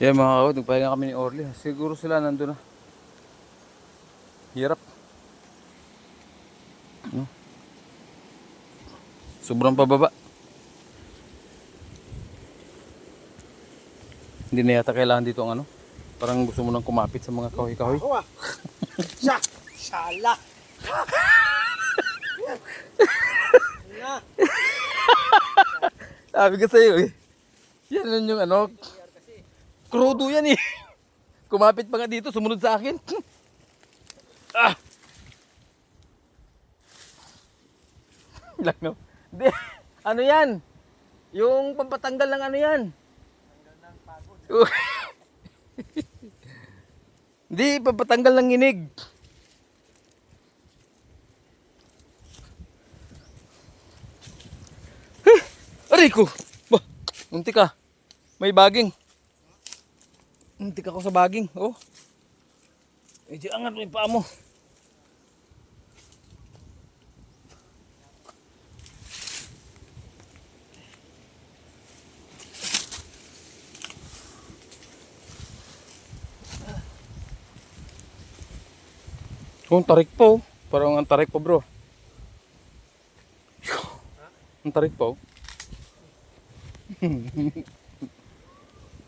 Yeah, mga kawad, nagpahinga kami ni Orly. Siguro sila nandun na. Hirap. No? Sobrang pababa. Hindi na yata kailangan dito ang ano. Parang gusto mo nang kumapit sa mga kahoy-kahoy. Ako ah. Siya. Shala. Na. Sabi ko sa'yo eh. Yan yung ano. Krudo yan eh. Kumapit pa nga dito, sumunod sa akin. Ah! Lang no? Hindi. Ano yan? Yung pampatanggal ng ano yan? Tanggal ng pagod. Hindi, pampatanggal ng nginig. Aray ko! Bah, muntik ka. May baging. Muntik ako sa baging. Oh. Medyo angat mo yung paa mo. Oh, ang tarik po. Parang ang tarik po bro. Ang tarik po.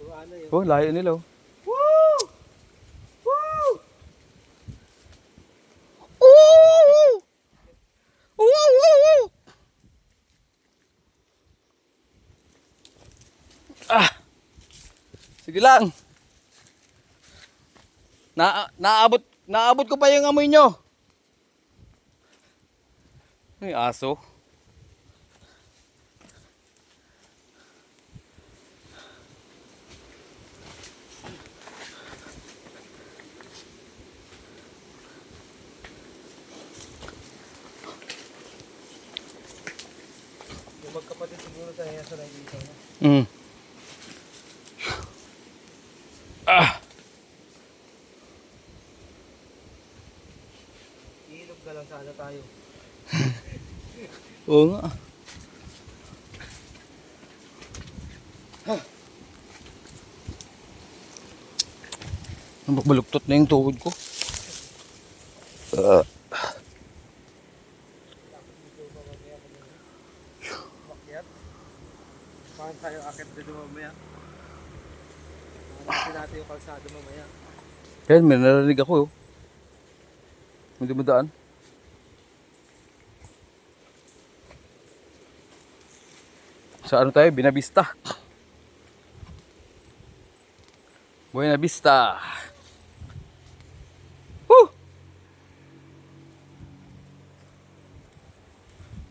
Puro ano yun. Oh, layo nila oh. Woo! Woo! Ooh! Ooh! Ah! Sige lang. Naabot ko pa yung amoy nyo. Ay, aso. Yung magkapatid siguro sa sa nakikita niya. Mm. Ah! Iilog na lang sana tayo. Oo nga. Baluktot na yung tuhod ko. Makyat. Paano tayo akit dito mamaya? Hanapin natin yung kalsado mamaya. Yan, may narinig ako oh. Hindi mo daan. Sa ano tayo? Binabista. Buena Vista. Woo!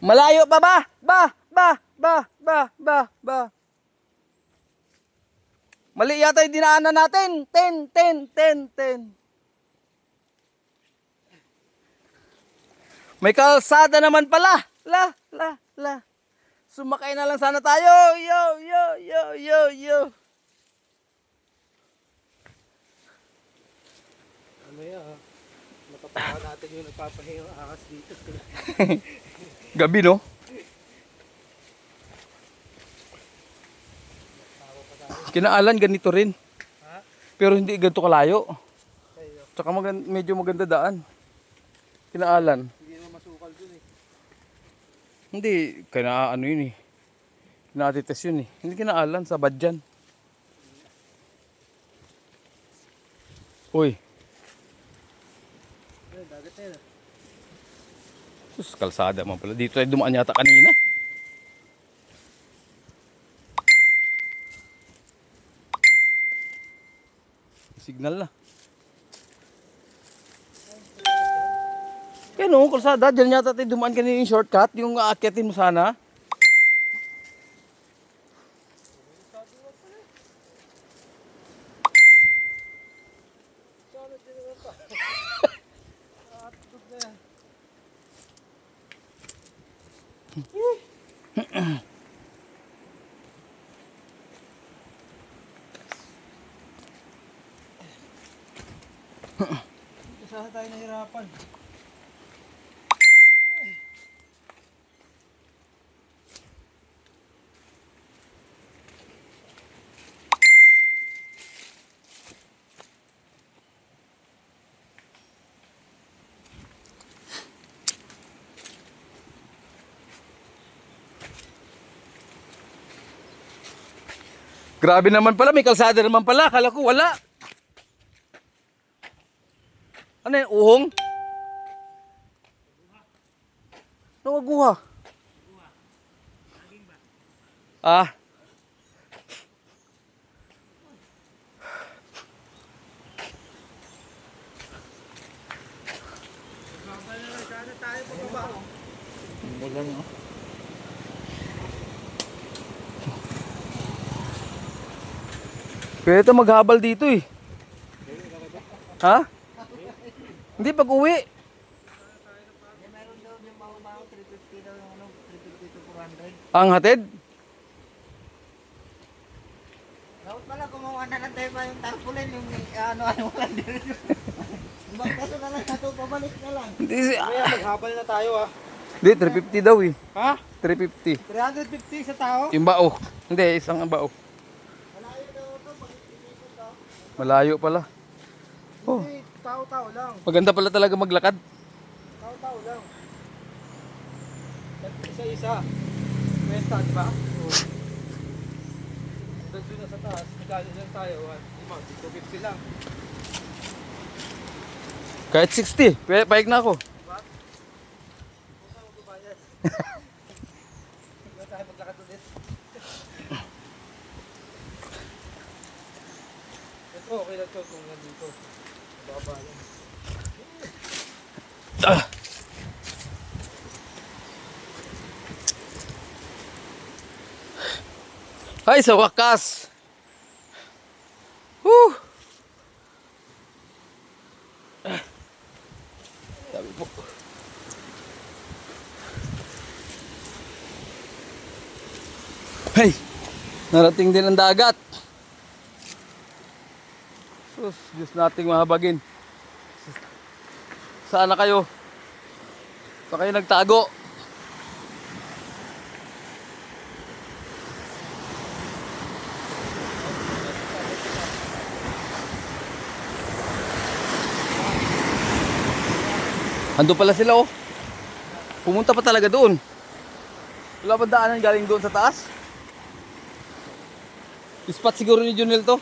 Malayo pa ba? Ba. Mali yata yung dinaanan natin. 10. May kalsada naman pala. La. Sumakay na lang sana tayo. Yo. Mamaya matapakan natin yung nagpapahinga ng ahas dito. Gabi no? Kinaalan ganito rin. Ha? Pero hindi ganito kalayo. Kayo. Tsaka medyo maganda daan. Kinaalan. Hindi naman masukal dun eh. Hindi, ano yun eh. Kinatites yun eh. Hindi kinaalan sa Badyan. Uy, Ayun, dagat na yun ah. sus, kalsada man pala. Dito tayo dumaan yata kanina. Signal na. Yan o, kalsada. Diyan yata tayo dumaan kanina yung shortcut. Yung aakyatin mo sana. Sana din naman pa. Nakatutog na yan. Sana tayo nahirapan. Grabe naman pala, may kalsada naman pala. Akala ko wala. Ano yan, uhong? Nawaguha. Ah. Sana tayo pagkaba. Ulan, no? Kaya ito maghabal dito eh. Ha? Hindi pag uwi. Meron daw yung mahumahong 350 daw yung ano, 350 to 400. Ang hatid? Dapat pala gumawa na lang tayo pa yung tarpaulin, yung ano wala dito. Ibang kaso na lang ito, pabalik na lang. Hindi, Kaya maghabal na tayo ah. hindi 350 daw eh. Ha? 350. 350 sa tao? Yung bao. Hindi, isang bao. Malayo daw ito, pag-itikot daw. Malayo pala. Oh, Hindi, tao-tao lang. maganda pala talaga maglakad. Tao-tao lang. Isa-isa. Kwenta, di ba? Oo. Doon na sa taas, magkano lang tayo. 250 lang. Kahit 60, paig na ako. Diba? Kung saan magbabayad? Hindi tayo maglakad ulit. Ito, okay lang ito kung nandito. Babayan. Ah. Ay, sa wakas. Whew. Sabi po. Hey, narating din ang dagat. Sus, Diyos nating mahabagin. Saan na kayo? Saan kayo nagtago? Ando pala sila oh. Pumunta pa talaga doon. Wala ba daanan galing doon sa taas? Spot siguro ni Junel to.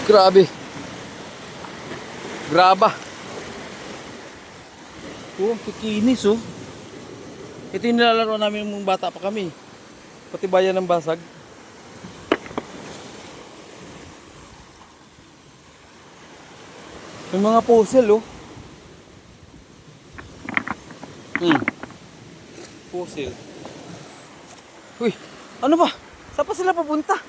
Grabe. Graba. Oh, kikinis oh. Ito yung nilalaro namin nung bata pa kami. Pati bayan ng basag. May mga puzzle oh. Puzzle. Uy, ano ba? Saan pa sila papunta?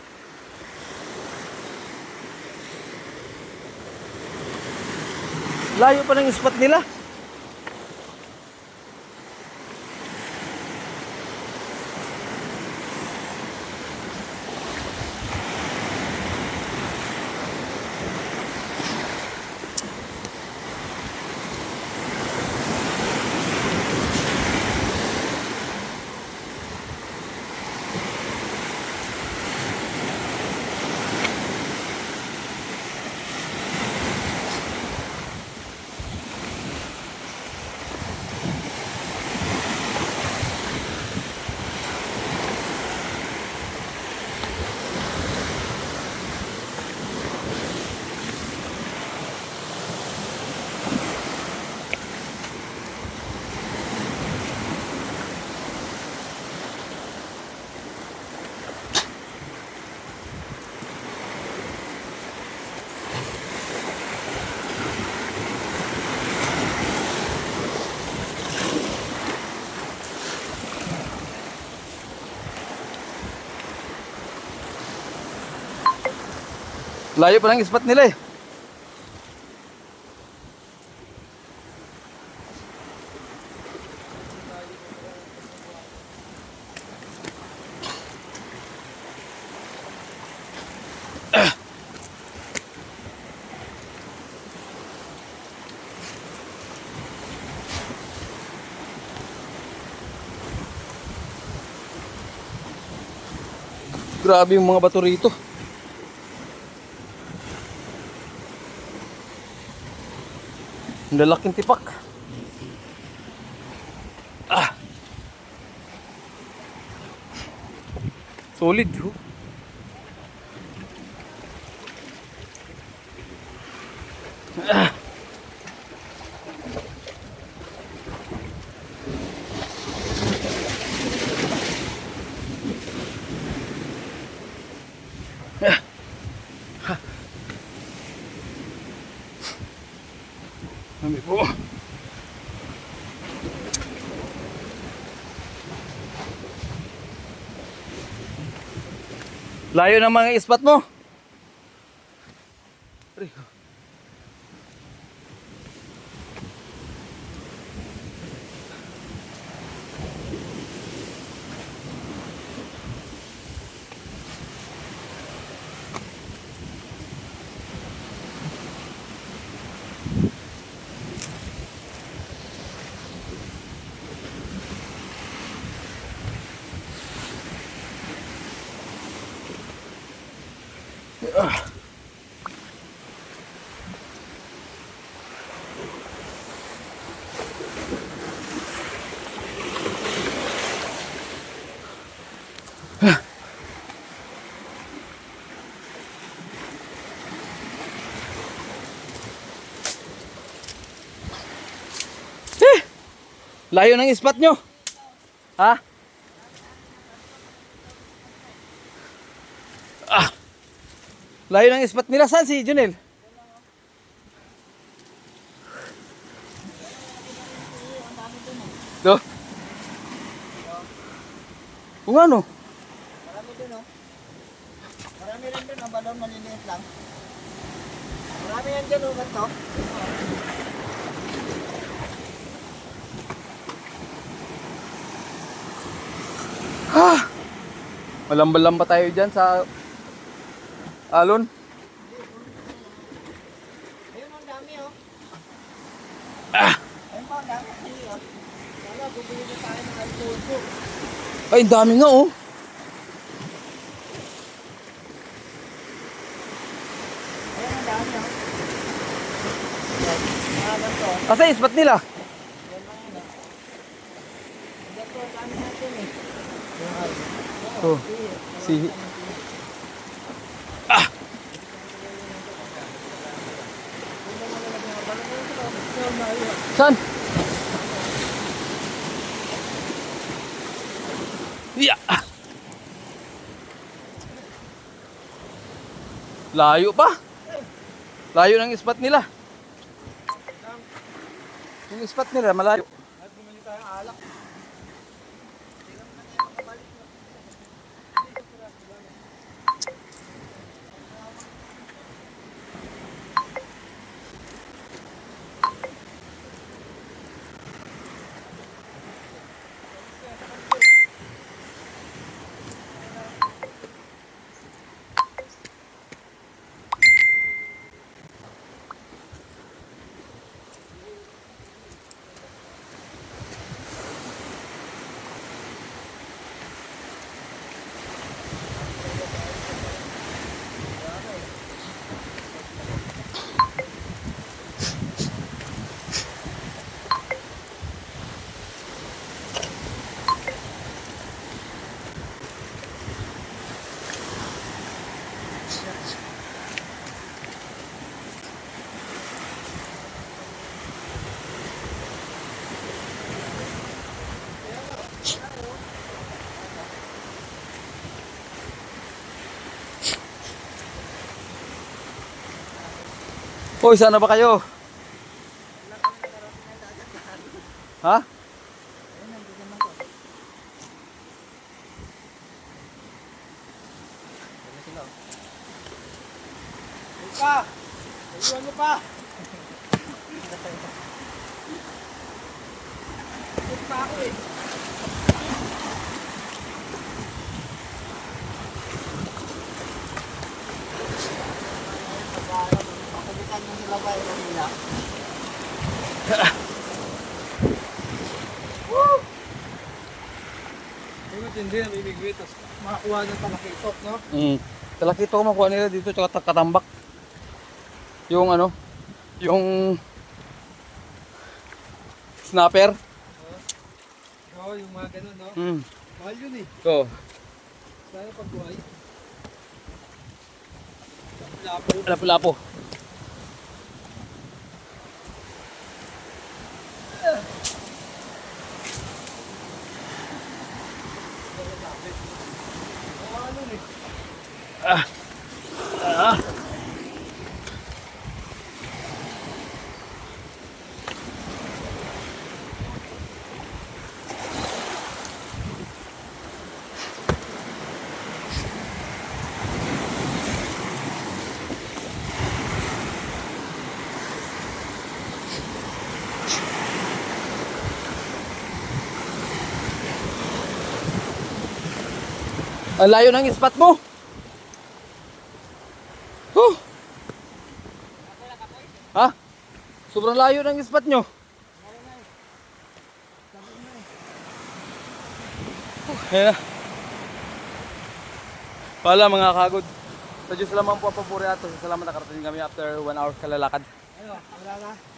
Layo pa ng spot nila. Layo pa ng spot nila eh. Grabe yung mga bato rito. Ang lalaking tipak. Ah. Solid. Oh. Ah. Dami po. Layo ng mga ispat mo. Rico. Layo ng ispat nyo. Ha? Ah. Layo ng ispat nila. Saan si Junel? Do. Kung ano? Marami dun, oh. Marami rin dun, ang balon maliliit lang. Marami yan dyan, oh, ganito. Ah. Malamba-lamba tayo dyan sa alon. Ayun, ang dami, oh. Ah. Ayun pa, ang dami. Ayun, oh. Wala, bubili na tayo ng alcohol. Ay, ang dami nga oh. Ayun, ang dami, oh. Yan, ganito. Kasi ispat nila. Yan lang yun, oh. Ganito, ang dami natin, eh. Oh. Si Ah. Saan? Yeah. Layo pa. Layo ng ispat nila. Yung ispat nila malayo. Hoy, sana ba kayo? Ha? Pa! Ayun mo pa! Ayun pa ako, eh. Pagkakitan yung nilabay ng nila. Woo! Hindi na bibigwi. Tapos makakuha ng talakitok, no? Talakito ko makuha nila dito tsaka katambak. Yung ano, yung snapper. Oo, yung mga ganun, no? Mahal yun eh. So, Sana pagbuhay. Lapo. lapo-lapo. Ang layo ng spot mo. Huh. Ha? Sobrang layo ng spot nyo. Ayan na. Pala mga kagod. Sa Diyos lamang po ang papuri ato. Salamat nakarating kami after 1 hour kalalakad. Ayun, wala na.